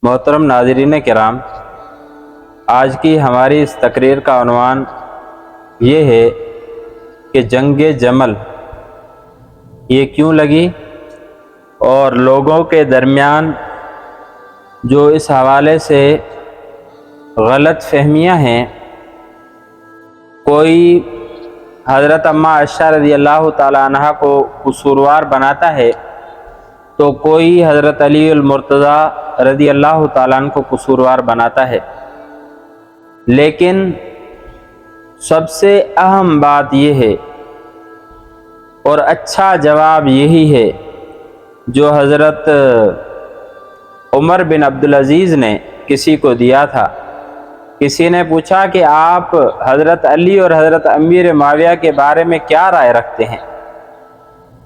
محترم ناظرین کرام، آج کی ہماری اس تقریر کا عنوان یہ ہے کہ جنگ جمل یہ کیوں لگی اور لوگوں کے درمیان جو اس حوالے سے غلط فہمیاں ہیں، کوئی حضرت اماں عائشہ رضی اللہ تعالی عنہ کو قصوروار بناتا ہے تو کوئی حضرت علی المرتضیٰ رضی اللہ تعالیٰ عنہ کو قصوروار بناتا ہے۔ لیکن سب سے اہم بات یہ ہے اور اچھا جواب یہی ہے جو حضرت عمر بن عبدالعزیز نے کسی کو دیا تھا۔ کسی نے پوچھا کہ آپ حضرت علی اور حضرت امیر معاویہ کے بارے میں کیا رائے رکھتے ہیں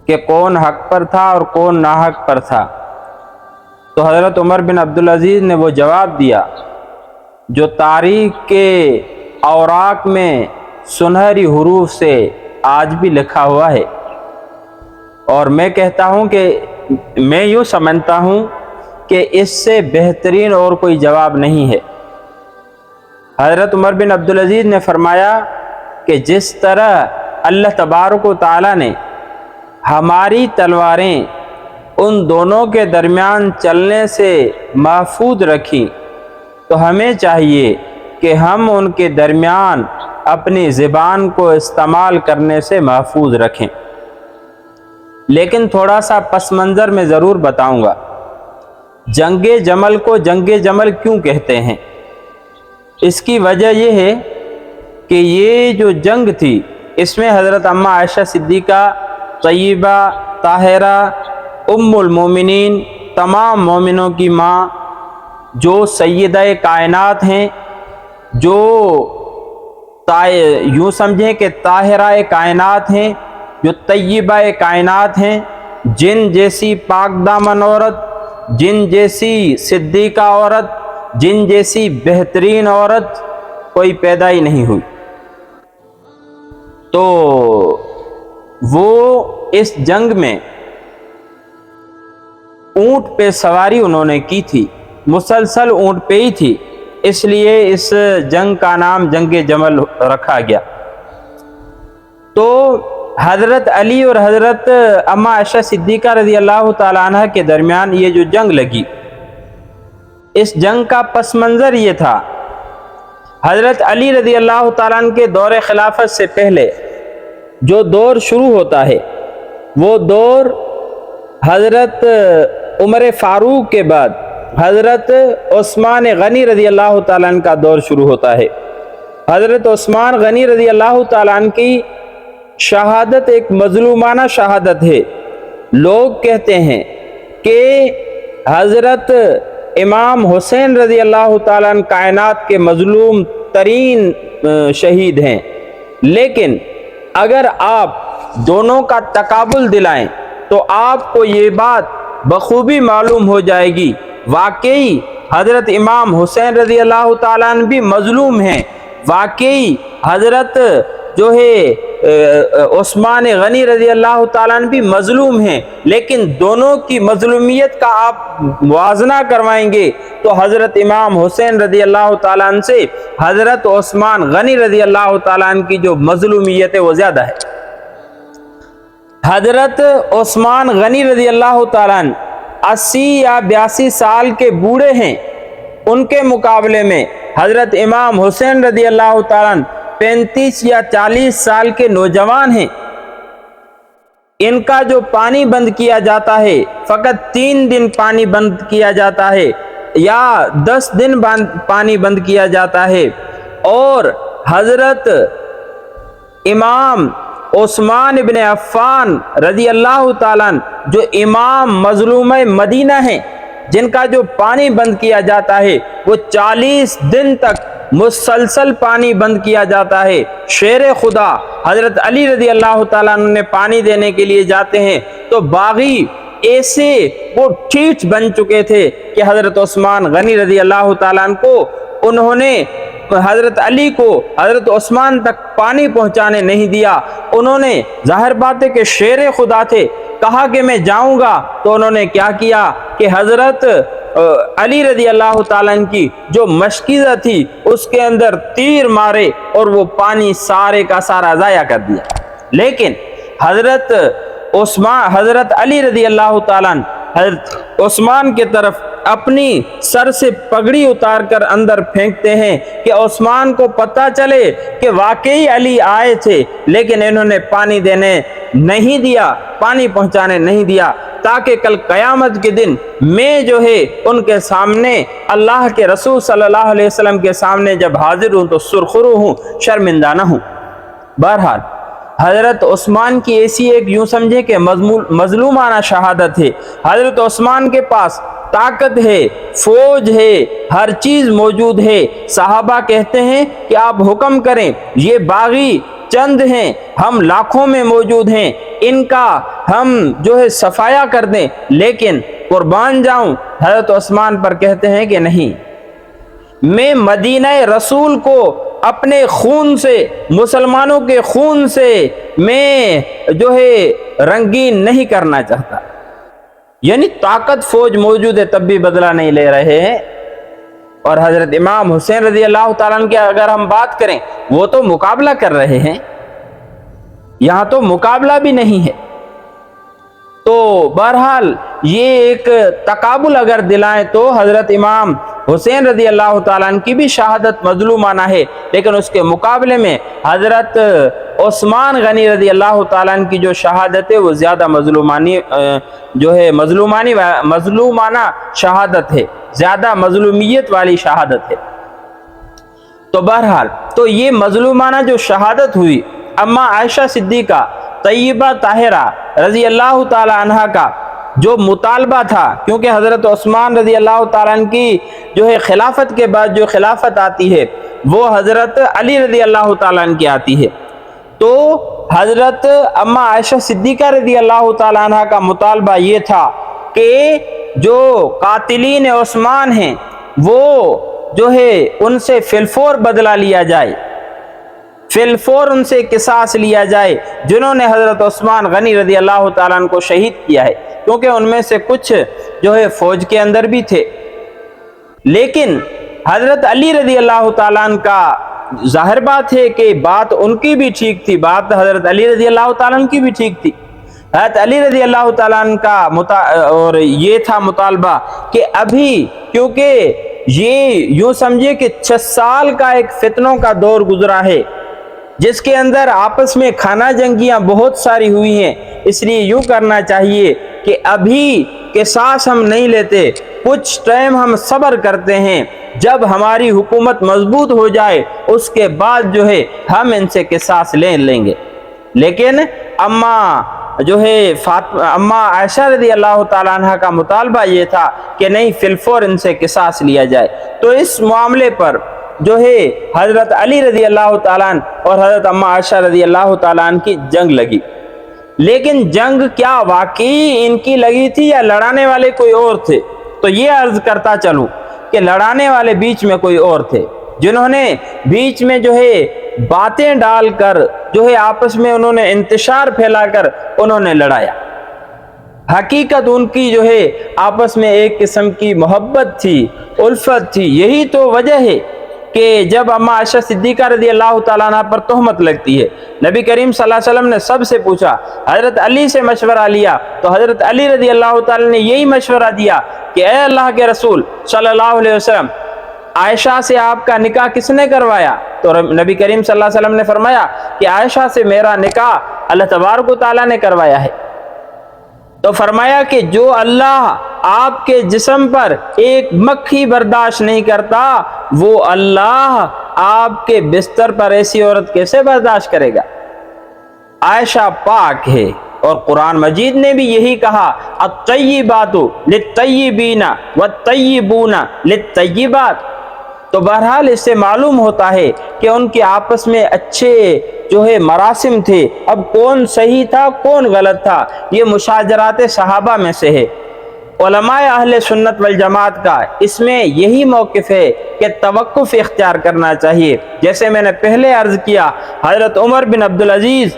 کہ کون حق پر تھا اور کون ناحق پر تھا؟ تو حضرت عمر بن عبدالعزیز نے وہ جواب دیا جو تاریخ کے اوراق میں سنہری حروف سے آج بھی لکھا ہوا ہے، اور میں کہتا ہوں کہ میں یوں سمجھتا ہوں کہ اس سے بہترین اور کوئی جواب نہیں ہے۔ حضرت عمر بن عبدالعزیز نے فرمایا کہ جس طرح اللہ تبارک و تعالیٰ نے ہماری تلواریں ان دونوں کے درمیان چلنے سے محفوظ رکھی، تو ہمیں چاہیے کہ ہم ان کے درمیان اپنی زبان کو استعمال کرنے سے محفوظ رکھیں۔ لیکن تھوڑا سا پس منظر میں ضرور بتاؤں گا۔ جنگ جمل کو جنگ جمل کیوں کہتے ہیں؟ اس کی وجہ یہ ہے کہ یہ جو جنگ تھی اس میں حضرت اماں عائشہ صدیقہ طیبہ طاہرہ ام المومنین، تمام مومنوں کی ماں، جو سیدہ کائنات ہیں، جو یوں سمجھیں کہ طاہرہ کائنات ہیں، جو طیبہ کائنات ہیں، جن جیسی پاک دامن عورت، جن جیسی صدیقہ عورت، جن جیسی بہترین عورت کوئی پیدا ہی نہیں ہوئی۔ تو وہ اس جنگ میں اونٹ پہ سواری انہوں نے کی تھی، مسلسل اونٹ پہ ہی تھی، اس لیے اس جنگ کا نام جنگ جمل رکھا گیا۔ تو حضرت علی اور حضرت اماں عائشہ صدیقہ رضی اللہ تعالیٰ عنہ کے درمیان یہ جو جنگ لگی، اس جنگ کا پس منظر یہ تھا۔ حضرت علی رضی اللہ تعالیٰ عنہ کے دور خلافت سے پہلے جو دور شروع ہوتا ہے، وہ دور حضرت عمر فاروق کے بعد حضرت عثمان غنی رضی اللہ تعالیٰ عنہ کا دور شروع ہوتا ہے۔ حضرت عثمان غنی رضی اللہ تعالیٰ عنہ کی شہادت ایک مظلومانہ شہادت ہے۔ لوگ کہتے ہیں کہ حضرت امام حسین رضی اللہ تعالیٰ عنہ کائنات کے مظلوم ترین شہید ہیں، لیکن اگر آپ دونوں کا تقابل دلائیں تو آپ کو یہ بات بخوبی معلوم ہو جائے گی، واقعی حضرت امام حسین رضی اللہ تعالیٰ عنہ بھی مظلوم ہیں، واقعی حضرت جو ہے عثمان غنی رضی اللہ تعالیٰ عنہ بھی مظلوم ہیں، لیکن دونوں کی مظلومیت کا آپ موازنہ کروائیں گے تو حضرت امام حسین رضی اللہ تعالیٰ عنہ سے حضرت عثمان غنی رضی اللہ تعالیٰ عنہ کی جو مظلومیت ہے وہ زیادہ ہے۔ حضرت عثمان غنی رضی اللہ تعالیٰ عنہ 80 یا 82 سال کے بوڑھے ہیں، ان کے مقابلے میں حضرت امام حسین رضی اللہ تعالیٰ عنہ 35 یا 40 سال کے نوجوان ہیں۔ ان کا جو پانی بند کیا جاتا ہے، فقط 3 دن پانی بند کیا جاتا ہے یا 10 دن پانی بند کیا جاتا ہے، اور حضرت امام عثمان ابن عفان رضی اللہ تعالیٰ عنہ جو امام مظلوم مدینہ ہیں، جن کا جو پانی بند کیا جاتا ہے وہ 40 دن تک مسلسل پانی بند کیا جاتا ہے۔ شیر خدا حضرت علی رضی اللہ تعالیٰ عنہ نے پانی دینے کے لیے جاتے ہیں تو باغی ایسے وہ ٹھیٹھ بن چکے تھے کہ حضرت عثمان غنی رضی اللہ تعالیٰ عنہ کو انہوں نے حضرت علی کو حضرت عثمان تک پانی پہنچانے نہیں دیا۔ انہوں نے ظاہر بات ہے کہ شیر خدا تھے، کہا کہ میں جاؤں گا، تو انہوں نے کیا کیا کہ حضرت علی رضی اللہ تعالیٰ عنہ کی جو مشکیزہ تھی اس کے اندر تیر مارے اور وہ پانی سارے کا سارا ضائع کر دیا۔ لیکن حضرت علی رضی اللہ تعالیٰ عنہ حضرت عثمان کی طرف اپنی سر سے پگڑی اتار کر اندر پھینکتے ہیں کہ عثمان کو پتہ چلے کہ واقعی علی آئے تھے، لیکن انہوں نے پانی دینے نہیں دیا، پانی پہنچانے نہیں دیا، تاکہ کل قیامت کے دن میں جو ہے ان کے سامنے اللہ کے رسول صلی اللہ علیہ وسلم کے سامنے جب حاضر ہوں تو سرخرو ہوں، شرمندہ نہ ہوں۔ بہرحال حضرت عثمان کی ایسی ایک یوں سمجھے کہ مظلومانہ شہادت ہے۔ حضرت عثمان کے پاس طاقت ہے، فوج ہے، ہر چیز موجود ہے۔ صحابہ کہتے ہیں کہ آپ حکم کریں، یہ باغی چند ہیں، ہم لاکھوں میں موجود ہیں، ان کا ہم جو ہے صفایا کر دیں، لیکن قربان جاؤں۔ حضرت عثمان پر کہتے ہیں کہ نہیں، میں مدینہ رسول کو اپنے خون سے، مسلمانوں کے خون سے میں جو ہے رنگین نہیں کرنا چاہتا۔ یعنی طاقت فوج موجود ہے تب بھی بدلہ نہیں لے رہے ہیں۔ اور حضرت امام حسین رضی اللہ تعالیٰ عنہ کی اگر ہم بات کریں، وہ تو مقابلہ کر رہے ہیں، یہاں تو مقابلہ بھی نہیں ہے۔ تو بہرحال یہ ایک تقابل اگر دلائیں تو حضرت امام حسین رضی اللہ تعالیٰ عنہ کی بھی شہادت مظلومانہ ہے، لیکن اس کے مقابلے میں حضرت عثمان غنی رضی اللہ تعالیٰ عنہ کی جو شہادت ہے وہ زیادہ مظلومانہ شہادت ہے، زیادہ مظلومیت والی شہادت ہے۔ تو بہرحال تو یہ مظلومانہ جو شہادت ہوئی، اما عائشہ صدیقہ طیبہ طاہرہ رضی اللہ تعالی عنہ کا جو مطالبہ تھا، کیونکہ حضرت عثمان رضی اللہ تعالیٰ عنہ کی جو ہے خلافت کے بعد جو خلافت آتی ہے وہ حضرت علی رضی اللہ تعالیٰ عنہ کی آتی ہے، تو حضرت اما عائشہ صدیقہ رضی اللہ تعالیٰ عنہ کا مطالبہ یہ تھا کہ جو قاتلین عثمان ہیں وہ جو ہے ان سے فی الفور بدلہ لیا جائے، فی الفور ان سے قصاص لیا جائے جنہوں نے حضرت عثمان غنی رضی اللہ تعالیٰ عنہ کو شہید کیا ہے، کیونکہ ان میں سے کچھ جو ہے فوج کے اندر بھی تھے۔ لیکن حضرت علی رضی اللہ تعالیٰ عنہ کا ظاہر بات ہے کہ بات ان کی بھی ٹھیک تھی، بات حضرت علی رضی اللہ تعالیٰ عنہ کی بھی ٹھیک تھی۔ حضرت علی رضی اللہ تعالیٰ عنہ کا اور یہ تھا مطالبہ کہ ابھی کیونکہ یہ یوں سمجھے کہ 6 سال کا ایک فتنوں کا دور گزرا ہے جس کے اندر آپس میں خانہ جنگیاں بہت ساری ہوئی ہیں، اس لیے یوں کرنا چاہیے کہ ابھی قصاص ہم نہیں لیتے، کچھ ٹائم ہم صبر کرتے ہیں، جب ہماری حکومت مضبوط ہو جائے اس کے بعد جو ہے ہم ان سے قصاص لیں گے۔ لیکن جو ہے اما عائشہ رضی اللہ تعالیٰ عنہ کا مطالبہ یہ تھا کہ نہیں، فی الفور ان سے قصاص لیا جائے۔ تو اس معاملے پر جو ہے حضرت علی رضی اللہ تعالیٰ عنہ اور حضرت اما عائشہ رضی اللہ تعالیٰ عنہ کی جنگ لگی۔ لیکن جنگ کیا واقعی ان کی لگی تھی یا لڑانے والے کوئی اور تھے؟ تو یہ عرض کرتا چلوں کہ لڑانے والے بیچ میں کوئی اور تھے، جنہوں نے بیچ میں جو ہے باتیں ڈال کر جو ہے آپس میں انہوں نے انتشار پھیلا کر انہوں نے لڑایا۔ حقیقت ان کی جو ہے آپس میں ایک قسم کی محبت تھی، الفت تھی۔ یہی تو وجہ ہے کہ جب اما عائشہ صدیقہ رضی اللہ تعالیٰ عنہ پر تہمت لگتی ہے، نبی کریم صلی اللہ علیہ وسلم نے سب سے پوچھا، حضرت علی سے مشورہ لیا، تو حضرت علی رضی اللہ تعالیٰ نے یہی مشورہ دیا کہ اے اللہ کے رسول صلی اللہ علیہ وسلم، عائشہ سے آپ کا نکاح کس نے کروایا؟ تو نبی کریم صلی اللہ علیہ وسلم نے فرمایا کہ عائشہ سے میرا نکاح اللہ تبارک و تعالیٰ نے کروایا ہے۔ تو فرمایا کہ جو اللہ آپ کے جسم پر ایک مکھی برداشت نہیں کرتا، وہ اللہ آپ کے بستر پر ایسی عورت کیسے برداشت کرے گا؟ عائشہ پاک ہے، اور قرآن مجید نے بھی یہی کہا، الطیبات للطیبین والطیبون للطیبات۔ تو بہرحال اس سے معلوم ہوتا ہے کہ ان کے آپس میں اچھے جو ہے مراسم تھے۔ اب کون صحیح تھا کون غلط تھا، یہ مشاجرات صحابہ میں سے ہے۔ علماء اہل سنت والجماعت کا اس میں یہی موقف ہے کہ توقف اختیار کرنا چاہیے۔ جیسے میں نے پہلے عرض کیا، حضرت عمر بن عبدالعزیز